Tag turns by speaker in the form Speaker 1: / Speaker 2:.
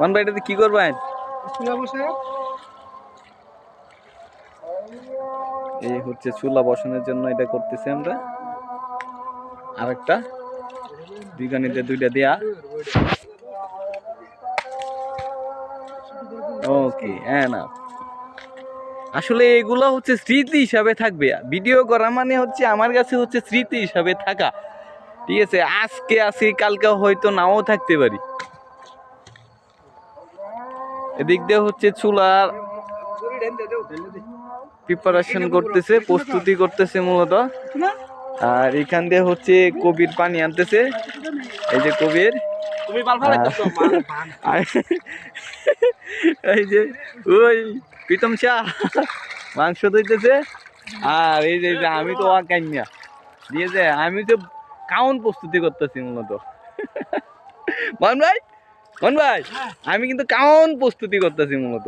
Speaker 1: মান ভাই এটাতে কি করবেন? এই হচ্ছে চুলা বসানোর জন্য এটা করতেছি আমরা। আরেকটা বিজ্ঞানীদের দুইটা দেয়া। ওকে, হ্যাঁ না আসলে এগুলা হচ্ছে স্মৃতি হিসাবে থাকবে। ভিডিও করা মানে হচ্ছে আমার কাছে হচ্ছে স্মৃতি হিসাবে থাকা। ঠিক আছে, আজকে আসি কালকে হয়তো নাও থাকতে পারি। এদিক দিয়ে হচ্ছে চুলার প্রিপারেশন করতেছে, প্রস্তুতি করতেছে মূলত। আর এখান দিয়ে হচ্ছে কবির পানি আনতেছে, এই যে কবির। এই যে ওই প্রীতম শাহ মাংস ধুইতেছে। আর এই যে আমি তো কান্যা দিয়ে যে আমি তো কাউন প্রস্তুতি করতেছি মূলত। মান ভাই আমি কিন্তু কাউন প্রস্তুতি করতেছি মূলত।